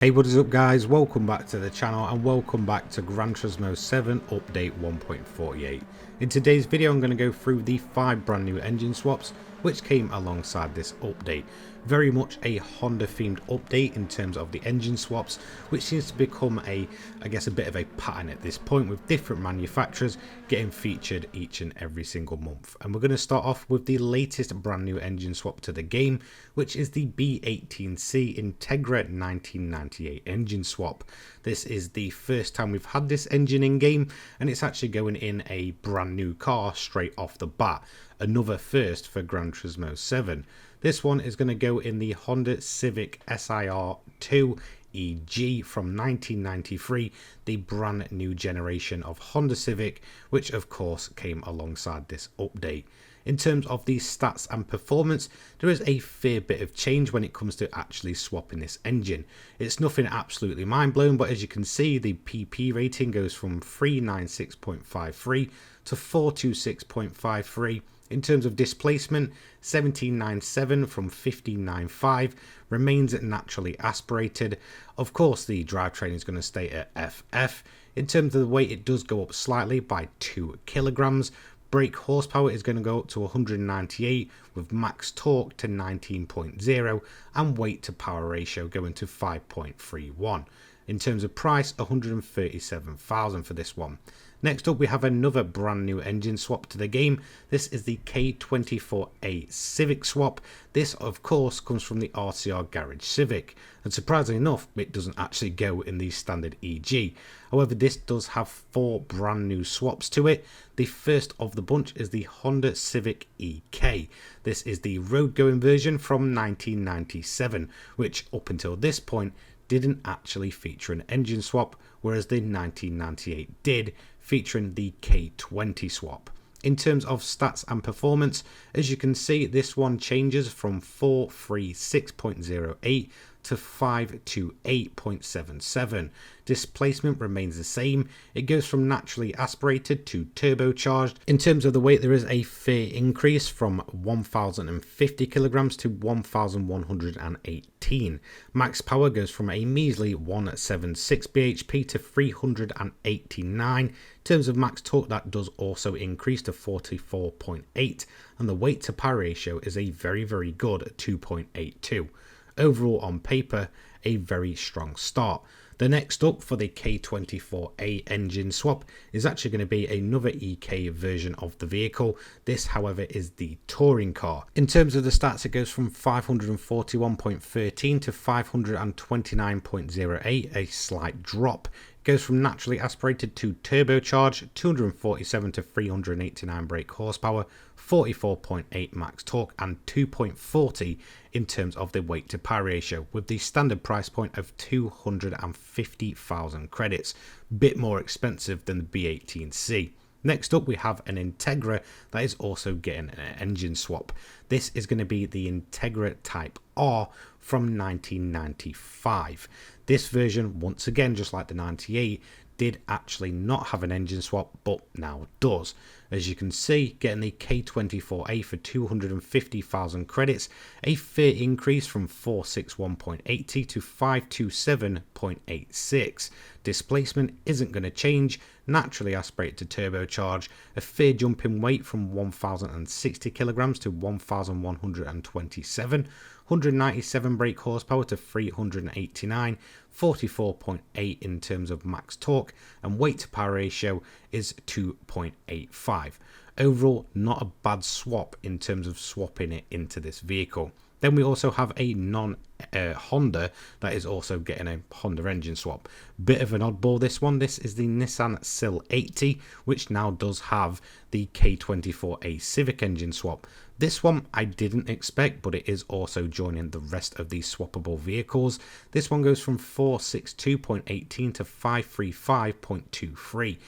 Hey, what is up guys, welcome back to the channel and welcome back to Gran Turismo 7 update 1.48. In today's video I'm going to go through the 5 brand new engine swaps which came alongside this update. Very much a Honda themed update in terms of the engine swaps, which seems to become I guess a bit of a pattern at this point, with different manufacturers getting featured each and every single month. And we're going to start off with the latest brand new engine swap to the game, which is the B18C Integra 1998 engine swap. This is the first time we've had this engine in game, and it's actually going in a brand new car straight off the bat. Another first for Gran Turismo 7. This one is going to go in the Honda Civic SIR2 EG from 1993, the brand new generation of Honda Civic, which of course came alongside this update. In terms of the stats and performance, there is a fair bit of change when it comes to actually swapping this engine. It's nothing absolutely mind-blowing, but as you can see, the PP rating goes from 396.53 to 426.53. In terms of displacement, 1797 from 1595 remains naturally aspirated. Of course, the drivetrain is going to stay at FF. In terms of the weight, it does go up slightly by 2 kilograms. Brake horsepower is going to go up to 198 with max torque to 19.0 and weight to power ratio going to 5.31. In terms of price, 137,000 for this one. Next up, we have another brand new engine swap to the game. This is the K24A Civic swap. This, of course, comes from the RCR Garage Civic, and surprisingly enough, it doesn't actually go in the standard EG. However, this does have 4 brand new swaps to it. The first of the bunch is the Honda Civic EK. This is the road-going version from 1997, which up until this point didn't actually feature an engine swap, whereas the 1998 did, featuring the K20 swap. In terms of stats and performance, as you can see, this one changes from 436.08 to 528.77. Displacement remains the same. It goes from naturally aspirated to turbocharged. In terms of the weight, there is a fair increase from 1050 kilograms to 1118. Max power goes from a measly 176 bhp to 389. In terms of max torque, that does also increase to 44.8, and the weight to power ratio is a very good 2.82. Overall, on paper, a very strong start. The next up for the K24A engine swap is actually going to be another EK version of the vehicle. This, however, is the touring car. In terms of the stats, it goes from 541.13 to 529.08, a slight drop. It goes from naturally aspirated to turbocharged, 247 to 389 brake horsepower, 44.8 max torque, and 2.40 in terms of the weight to power ratio, with the standard price point of 250,000 credits. Bit more expensive than the B18C. Next up, we have an Integra that is also getting an engine swap. This is going to be the Integra Type R from 1995. This version, once again, just like the 98, did actually not have an engine swap, but now does. As you can see, getting the K24A for 250,000 credits, a fair increase from 461.80 to 527.86. Displacement isn't going to change, naturally aspirated to turbocharge, a fair jump in weight from 1060 kilograms to 1127, 197 brake horsepower to 389, 44.8 in terms of max torque, and weight to power ratio is 2.85. Overall, not a bad swap in terms of swapping it into this vehicle. Then we also have a non-Honda that is also getting a Honda engine swap. Bit of an oddball this one. This is the Nissan Sileighty, which now does have the K24A Civic engine swap. This one I didn't expect, but it is also joining the rest of these swappable vehicles. This one goes from 462.18 to 535.23. In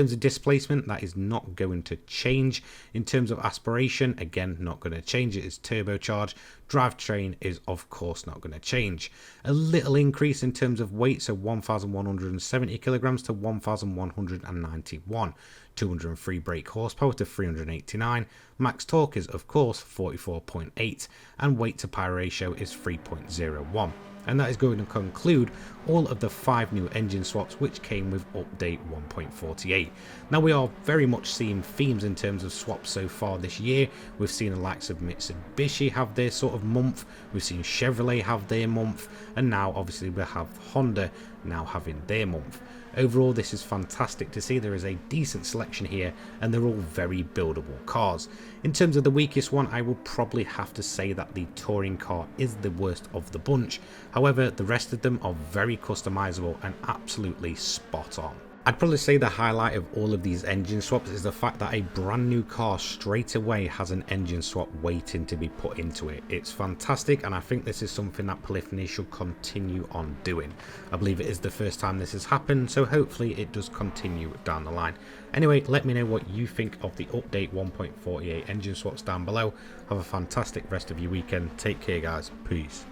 terms of displacement, that is not going to change. In terms of aspiration, again, not going to change. It is turbocharged. Drivetrain is, of course, not going to change. A little increase in terms of weight, so 1,170 kilograms to 1,191. 203 brake horsepower to 389. Max torque is, of course, 44.8, and weight to power ratio is 3.01. And that is going to conclude all of the 5 new engine swaps which came with update 1.48. Now we are very much seeing themes in terms of swaps so far this year. We've seen the likes of Mitsubishi have their sort of month, we've seen Chevrolet have their month, and now obviously we have Honda now having their month. Overall, this is fantastic to see. There is a decent selection here and they're all very buildable cars. In terms of the weakest one, I will probably have to say that the touring car is the worst of the bunch. However, the rest of them are very customizable and absolutely spot on. I'd probably say the highlight of all of these engine swaps is the fact that a brand new car straight away has an engine swap waiting to be put into it. It's fantastic, and I think this is something that Polyphony should continue on doing. I believe it is the first time this has happened, so hopefully it does continue down the line. Anyway, let me know what you think of the update 1.48 engine swaps down below. Have a fantastic rest of your weekend. Take care guys. Peace.